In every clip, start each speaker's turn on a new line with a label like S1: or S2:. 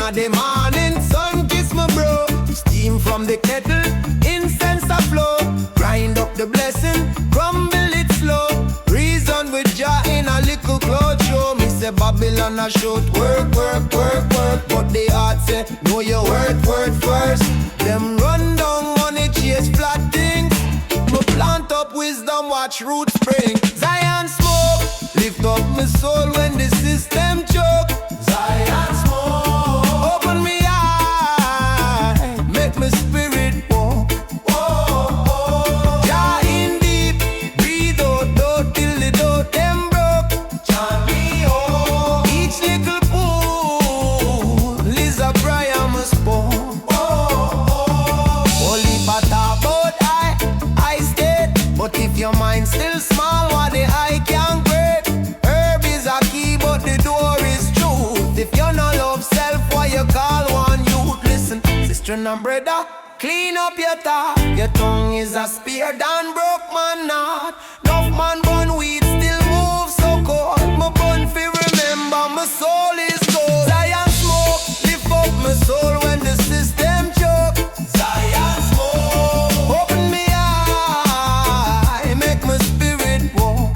S1: of the morning, sun kiss my bro. Steam from the kettle, incense a flow. Grind up the blessing, crumble it slow. Reason with Jah in a little cloud show. Me say Babylon a shout work, work, work, work. But the heart say know your word first. Them run down money, chase flat things. Me plant up wisdom, watch roots spring. Zion smoke, lift up my soul when the system choke. Zion smoke, open me eye, make my spirit walk. Jah in deep, breathe out till the door them broke. Chant me home, each little pool is a prayer must pour. Holy pata about I stayed, but if your mind still small, what the eye can break. Herb is a key, but the door is truth. If you no love self, why you call one youth? Listen, sister and brother, clean up your thought. Your tongue is a spear, done broke man not. Enough man bun weed, still move so cold. My bun fi remember, my soul is gold. Zion smoke, lift up my soul when the system choke. Zion smoke, open me eye, make my spirit walk.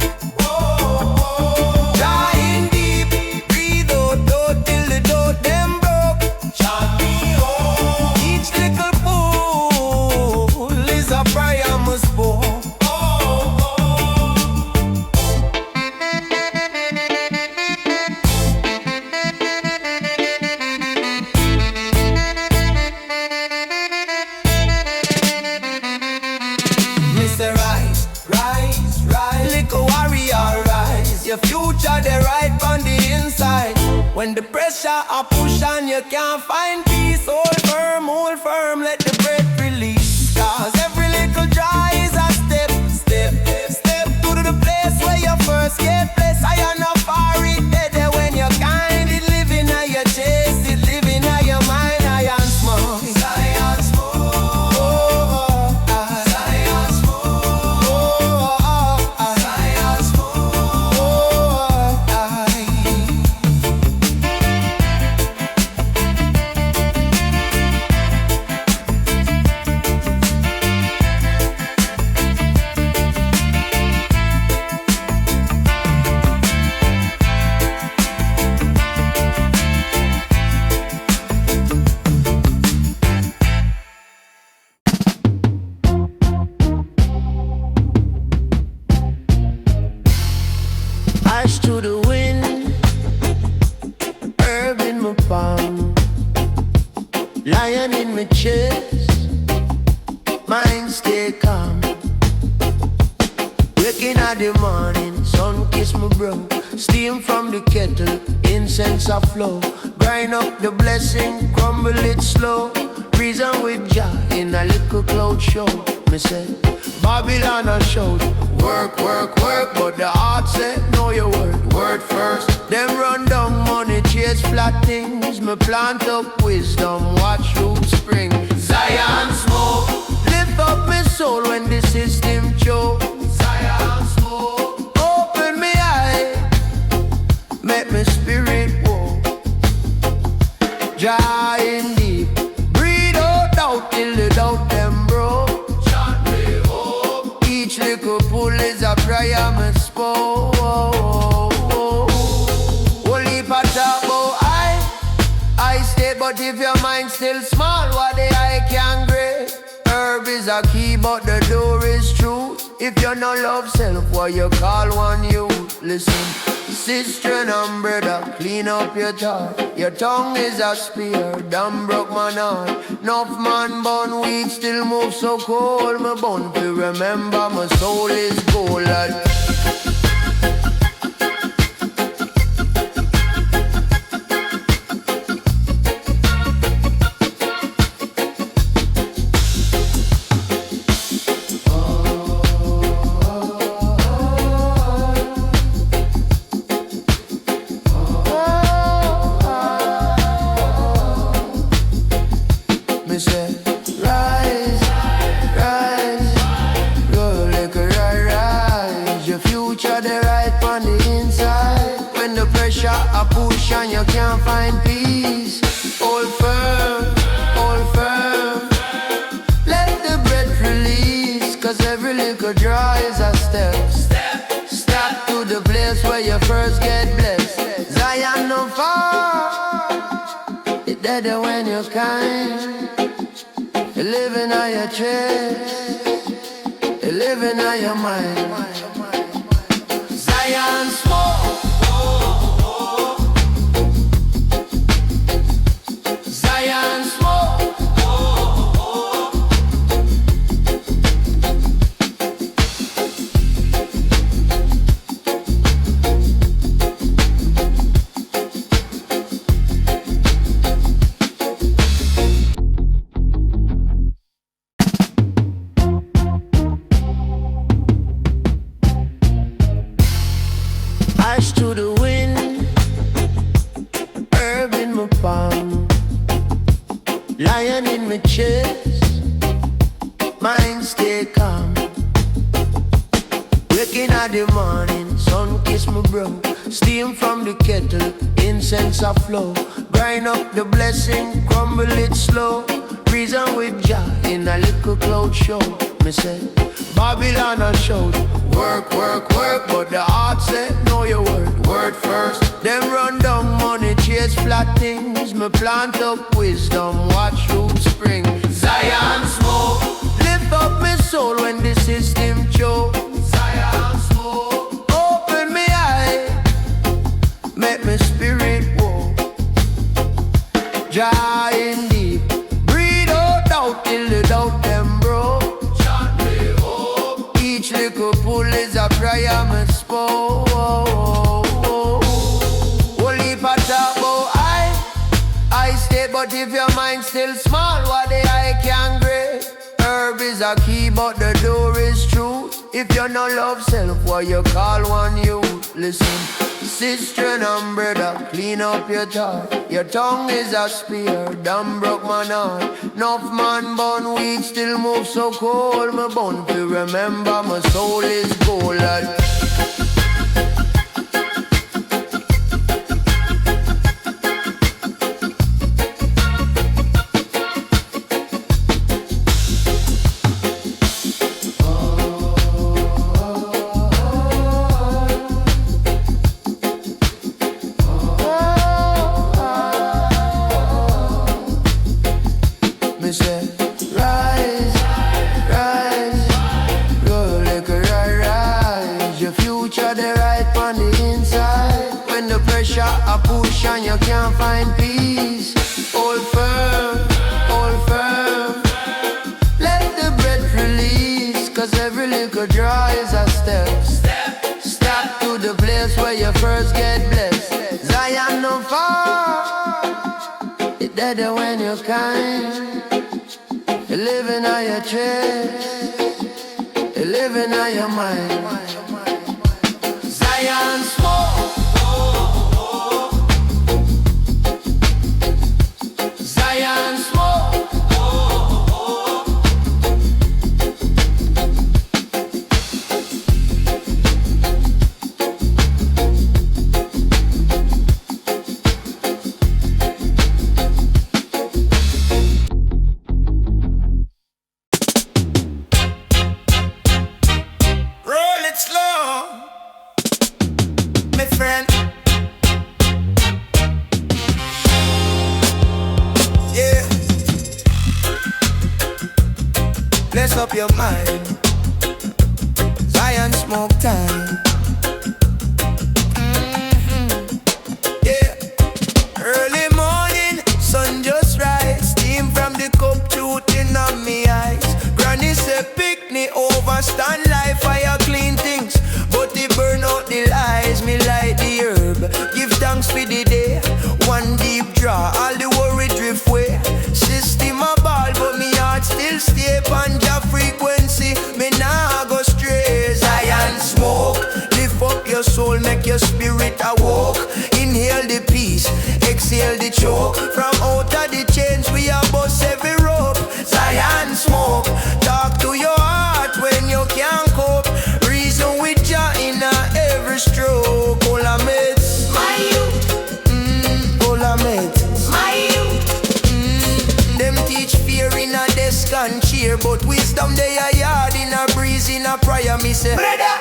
S1: Jah in deep, breathe out till the door them broke. Chant me home, each little pool is a prayer must pour. Mr. Rise, rise, rise, little warrior rise. Your future they right on the inside. When the pressure a push and you can't find peace, hold firm, let the breath release. Cause every little joy is a step to the place where you first get blessed. I am not far it dead when you're kind. It living at your chest, it living at your mind. I am small. Zion smoke, Zion smoke, Zion ash to the wind, herb in my palm, lion in my chest, mind stay calm. Waking at the morning, sun kiss my bro. Steam from the kettle, incense a flow. Grind up the blessing, crumble it slow. Reason with Jah in a little cloud show. Me say, Babylon a shout work, work, work. But the heart say, know your word first. Them run down money, chase flat things. Me plant up wisdom, watch roots spring. Zion smoke, lift up my soul when the system choke. Zion smoke, open me eye, make my spirit walk. Jah in deep, breathe out doubt till the doubt them broke. Chant me hope, each little pull is a prayer me spoke. Holy patabo I stay, but if your mind still small, what the eye can grade. Herb is a key, but the door is truth. If you no love self, why you call one youth? Listen, sister and brother, clean up your thought. Your tongue is a spear, damn broke man heart. Enough man bun weed, still move so cold. My bun to remember, my soul is gold. And you can't find peace. Hold kind. You living on your chest. You living on your mind. Zion smoke. Zion smoke. Ash to the wind, herb in my palm, lion in my chest, mind stay calm. Waking at the morning, sun kiss my brow, steam from the kettle, incense a flow. Grind up the blessing, crumble it slow. Reason with Jah in a little cloud show. Me say, Babylon a shout, work, work, work, but the heart say, know your word, word first. Them run down money, chase flat things. Me plant up wisdom, watch roots spring. Zion smoke, lift up my soul when the system choke. Zion smoke, open me eye, make my spirit walk. Jah in deep, breathe out doubt till the doubt them broke. Each little pull is a prayer me spoke. Only talk about I stay, but if your mind still small, what the eye can grip? Herb is a key, but the door is truth. If you no love self, what you call one you? Listen, sister and brother, clean up your thought. Your tongue is a spear, damn broke man heart. Enough man born weak, still move so cold. My bone to remember, my soul is gold. Me say, rise, rise, go like a rise. Your future the right on the inside. When the pressure a push and you can't find peace, hold firm, hold firm. Let the breath release, cause every little draw is a step. Step to the place where you first get blessed. Zion no far, it's dead when you're kind. You're living on your chest, you're living on your mind. Zion smoke, Zion smoke. Bless up your mind, Zion smoke time. Yeah, early morning, sun just rise, steam from the cup shooting on me eyes. Granny say pick me over, stand life, fire clean things, but they burn out the lies. Me light the herb, give thanks for the day. One deep draw, all the worry drift away. System a ball, but me heart still stay on your frequency. Me nah go stray. Zion smoke, lift up your soul, make your spirit awoke. Inhale the peace, exhale the choke. From out of the chains we are bust every rope. Zion smoke, talk to your heart when you can't cope. Reason with Jah in every stroke. All I mates, my youth. All I mates, my youth. Them teach fear in a desk and cheer, but wisdom they a yard in a breeze in a prayer. Me say, brother,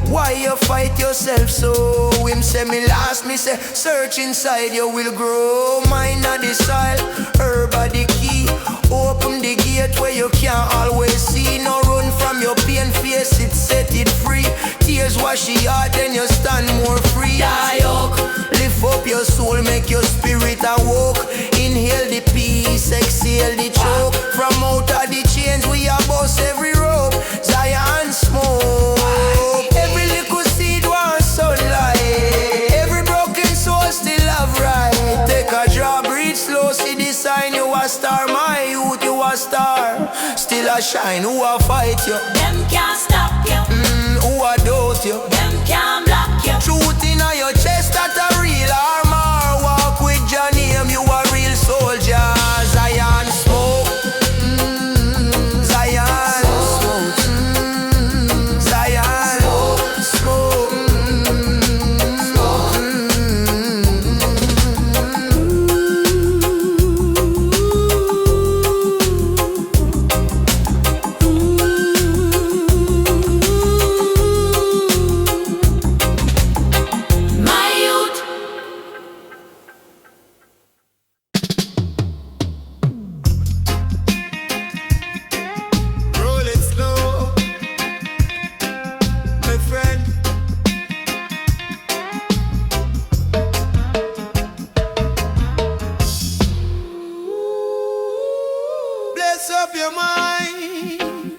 S1: Why you fight yourself so? Him say me last, me say search inside you will grow. Mind of the soil, herb of the key. Open the gate where you can't always see. No run from your pain, face it, set it free. Tears wash your heart, then you stand more free. Die up, lift up your soul, make your spirit awoke. Inhale the peace, exhale the choke. From out of the chains we are boss every rope. Zion smoke. Every little seed wants sunlight. Every broken soul still have right. Take a draw, breathe slow, see the sign. You a star, my youth, you a star. Still a shine, who a fight you?
S2: Them can't stop you.
S1: Who a doubt you?
S2: Them can't block you.
S1: Truth in your chest, that a real armor. Walk with your name, you a real soldier. Zion smoke. Zion smoke. Zion smoke.
S2: My youth.
S1: Roll it slow, my friend. Bless up your mind.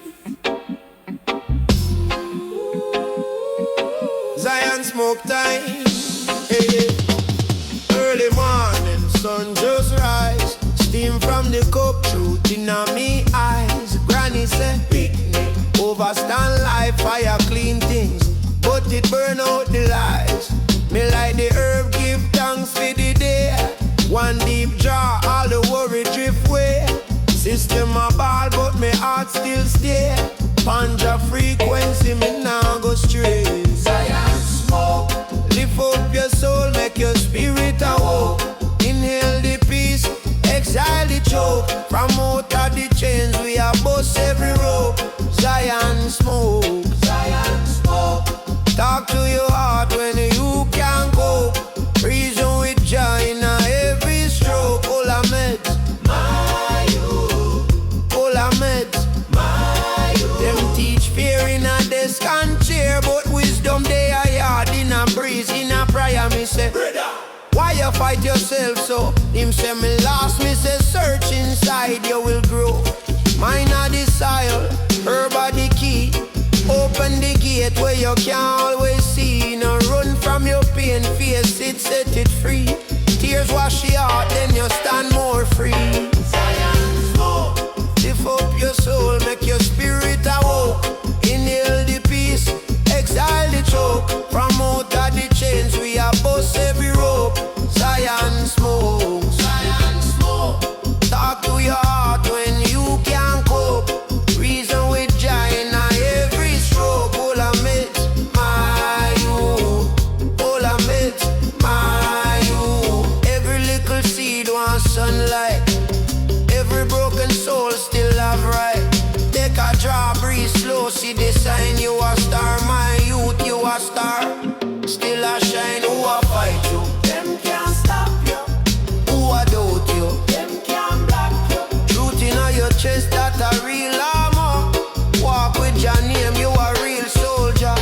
S1: Zion smoke time. Hey, yeah. Early morning, sun just rise. Steam from the cup, truth in me eyes. Granny said, picnic, overstand life, fire clean things, but it burn out the lies. Me like the herb, give thanks for the day. One deep draw, all the worry drift away. System a ball, but me heart still stay. Panja frequency, me now go straight. Zion smoke. Lift up your soul, make your spirit awoke. Inhale the peace, exhale the choke. From out of the chains, we are bust every rope. Zion smoke. Zion smoke. Talk to your heart when you can't cope. Reason with joy in every stroke. All I met, my youth. All I met, my youth. Them teach fear in a desk and chair, but wisdom they are yard in a breeze, in a prayer. Me say, why you fight yourself so? Him say me lost, me say search inside you will grow. Mind of the soil, herb of the key. Open the gate where you can't always see. No run from your pain, face it, set it free. Tears wash your heart, then you stand more free. Zion smoke. Lift up your soul, make your spirit awoke. Inhale the peace, exhale the choke. From out of the chains, we are bust every rope. Zion smoke. Zion smoke. Talk to your heart when you can't cope. Reason with joy in every stroke. All I met, my youth. All I met, my youth. Every little seed wants sunlight. Every broken soul still have right. Take a draw, breathe slow, see the sign. You a star, my youth, you a star. Still a shine, who a fight you? Them can't stop you. Who a doubt you? Them can't block you. Truth in your chest, that a real armor. Walk with your name, you a real soldier.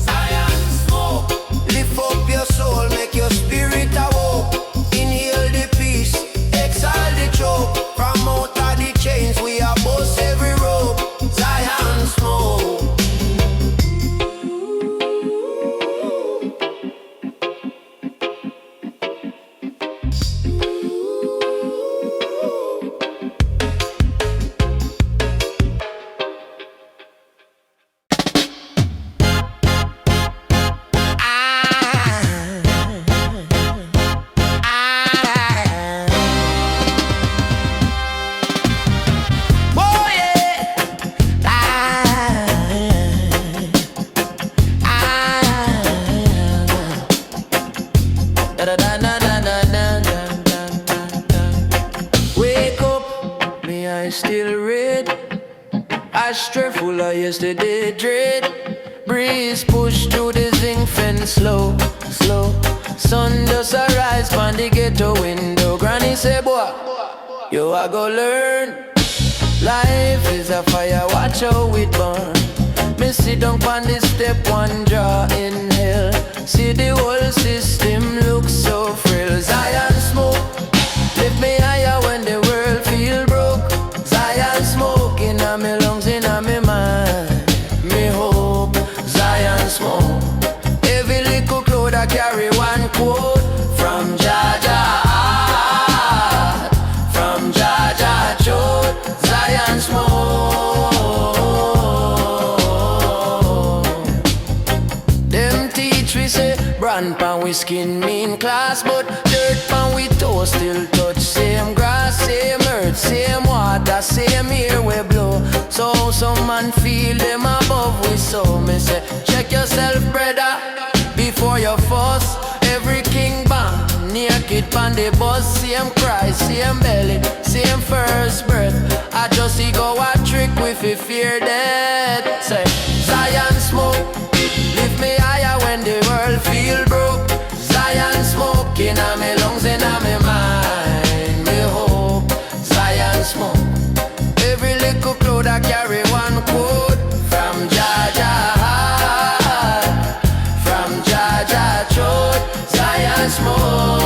S1: Zion smoke. Lift up your soul, make your spirit awoke. Inhale the peace, exhale the choke. From out of the chains, we are bust every rope. Zion smoke. Wake up, me I still red. Ashtray full of yesterday dread. Breeze push through the zinc fence slow, slow. Sun does arise from the ghetto window. Granny say, boy, you a go learn. Life is a fire, watch how it burn. Me sit down on the step one, draw inhale. See the whole system look so frail. Zion smoke, lift me higher when the world feel broke. Zion smoke in my lungs, in my mind. Me hope, Zion smoke. Every little cloud I carry one quote from Jaja. From Jaja Chode, Zion smoke. Them teach we say brand pan we skin mean class, but dirt pan we toe still touch. Same grass, same earth, same water, same air we blow. So some man feel them above we, so me say check yourself, brother, before you fuss. Every king bang, naked pan the bus. Same cry, same belly, same first breath. I just go a trick with a fear death. Say Zion smoke, lift me higher when the world feel broke. Zion smoke in my lungs, in my mind. Me hope, Zion smoke. Every little cloud I carry one quote from Jaja. From Jaja Chode, Zion smoke.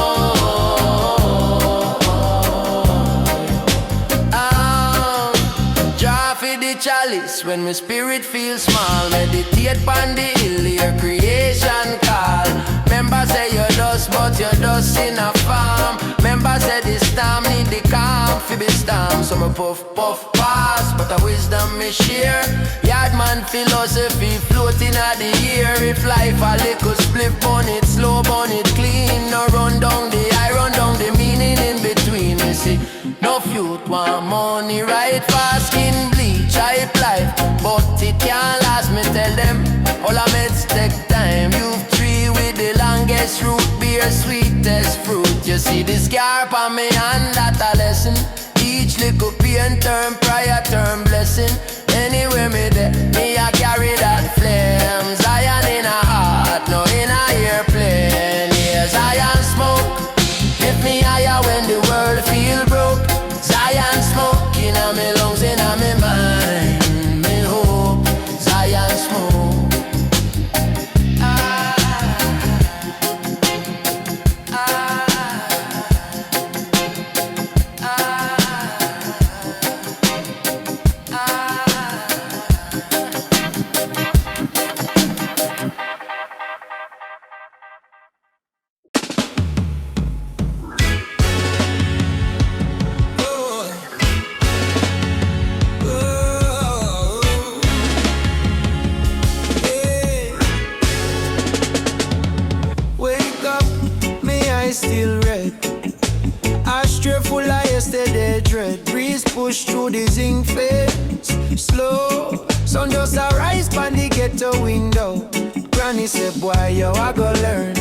S1: Draw for the chalice when my spirit feels small. Meditate on the hill, your creation call. Members say you're dust, but you're dust in a farm. Members say this time need the calm fi be storm. So me puff, puff, pass, but a wisdom me share. Yardman philosophy floating at the air. If life a little split, burn it slow, burn it clean. No run down the eye, run down the meaning in between. You see, no youth want money, right fast, skin bleach, hype life, but it can't last. Me tell them, all I meds take time. You've tree with the longest root, beer sweetest fruit. You see the scar on me hand, that a lesson. Each little pain turn prior turn blessing. Anywhere me there, me I carry that flame. Zion in a heart, no in a airplane. Yeah, Zion smoke, lift me higher when the world feel broke. Zion smoke in my lungs, in my mind. Me hope, Zion smoke. Still red, ashtray full of yesterday dread. Breeze push through the zinc fence slow. Sun just arise pan the ghetto window. Granny said, boy, you a go learn.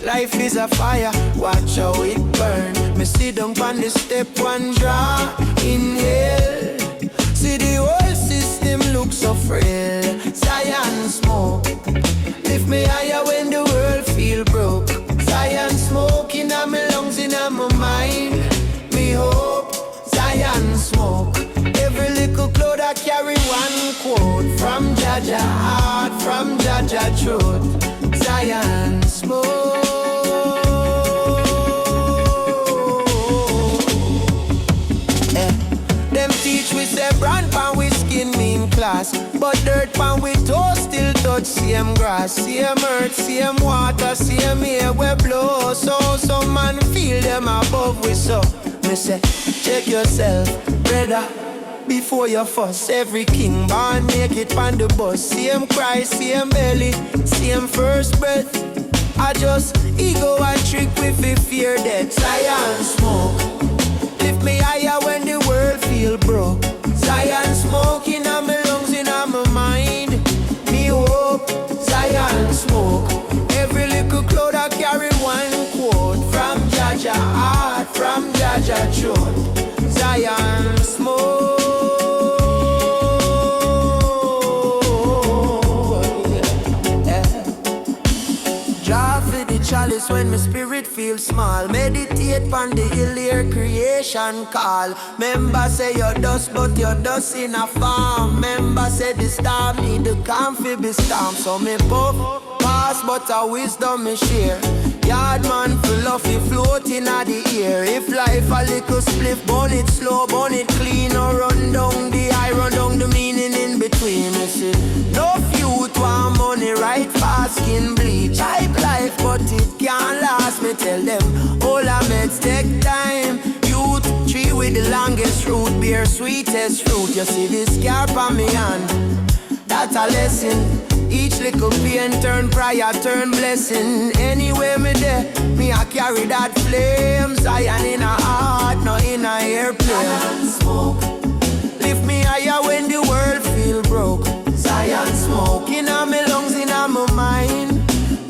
S1: Life is a fire, watch how it burn. Me sit down pan the step one, draw inhale. See the whole system look so frail. Zion smoke, lift me higher when the world feel broke. Zion smoke in my lungs, in my mind. Me hope, Zion smoke. Every little cloud I carry one quote from Jaja heart, from Jaja Chode. Zion smoke. Them teach we say brand pan we skin mean class, but dirt pan we toe still touch. Same grass, same earth, same water, same air we blow. So some man feel them above we, so me say check yourself, brother, before you fuss. Every king born make it on the bus. Same cry, same belly, same first breath. I just ego and trick with a fear death. Zion smoke, lift me higher when the world feel broke. Zion smoke in my lungs, in my mind. Me hope, Zion smoke. Every little cloud I carry one quote from Jaja heart, from Jaja Chode. Zion smoke. solace when my spirit feels small. Meditate on the hill here, creation call. Member say you're dust, but you're dust in a farm. Member say the storm need the calm fi be storm. So me puff, pass, but a wisdom me share. Yard man fluffy floating at the air. If life a little spliff, burn it slow, burn it clean, or run down the eye, run down the meaning in between. Me say, no youth want money right fast, skin bleach. Hype life, but it can't last. Me tell them, all our meds take time. Youth, tree with the longest root, bear sweetest fruit. You see this scar on me hand, that's a lesson. Each little pain turn prayer, turn blessing. Anywhere me there, me I carry that flame. Zion in a heart, not in a airplane. Smoke, lift me higher when the world feel broke. Zion smoke, in a me lungs, in a my mind.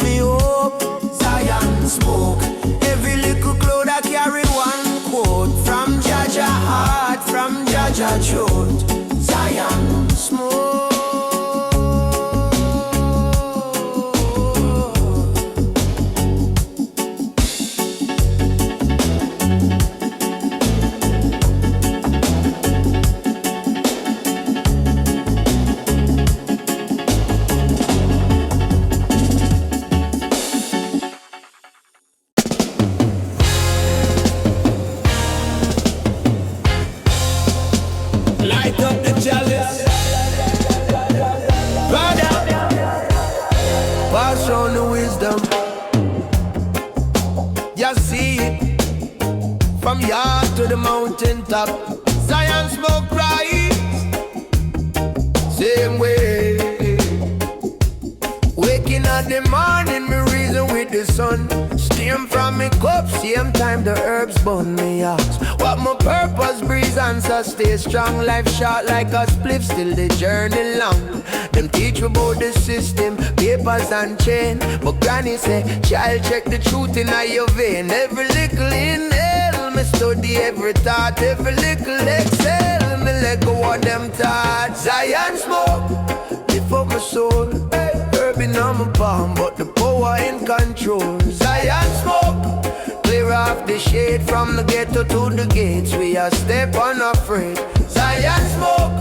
S1: Me hope, Zion smoke. Every little cloud I carry one quote. From Jaja heart, from Jaja throat. Zion smoke. From yard to the mountain top, Zion smoke rise, same way. Waking up the morning, me reason with the sun. Steam from me cup, same time the herbs burn me ask. What my purpose, breeze answer, stay strong. Life short like a spliff, still the journey long. Them teach you about the system, papers and chain. But granny say, child check the truth in your vein. Every little inhale, me study every thought. Every little exhale, me let go of them thoughts. Zion smoke, lift up my soul. Herb in on my palm, but the power in control. Zion smoke, clear off the shade. From the ghetto to the gates, we are step unafraid. Zion smoke,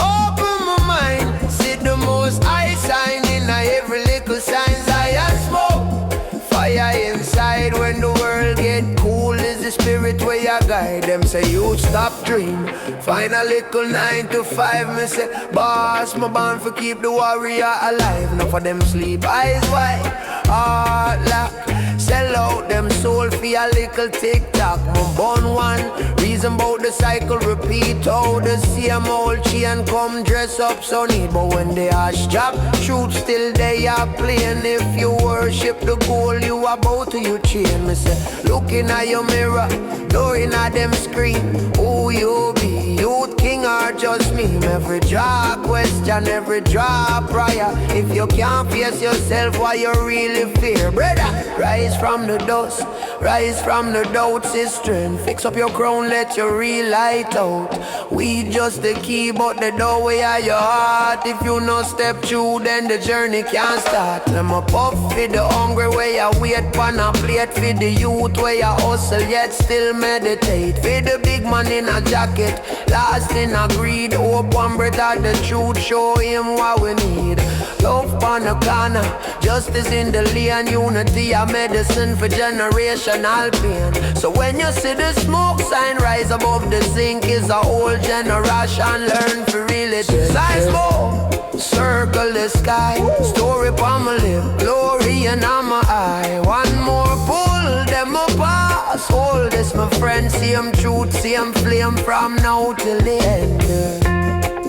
S1: open my mind. See the most high sign in every little sign. Zion smoke, fire inside when the world get cool. Is the spirit where you guide them. Say you stop dream, find a little 9 to 5. Me say, boss, my band for keep the warrior alive. Enough for them sleep, eyes wide, heart lock. Sell out them soul for a little tick-tock. I'm born one, reason about the cycle repeat. How the same old chain come dress up so neat. But when the ash drop, truth still they are playing. If you worship the goal, you are bow to your chain. Me say, looking at your mirror, looking at them screen. Who you be, youth king or just me? Every draw question, every draw prayer. If you can't face yourself, why you really fear? Brother, rise from the dust, rise from the doubts is strength. Fix up your crown, let your real light out. We just the key, but the doorway of your heart. If you no step through, then the journey can't start. I'm a puff for the hungry way I wait pan a plate. For the youth where you hustle yet still meditate. For the big man in a jacket, lost in a greed. Hope one breath of the truth, show him what we need. Love on the corner, justice in the lane. Unity a medicine for generational pain. So when you see the smoke sign rise above the zinc, is a whole generation learn for really size more. Circle the sky, story upon my lip, glory in my eye. One more pull, them a pass. Hold this my friend, same truth, same flame from now till the end.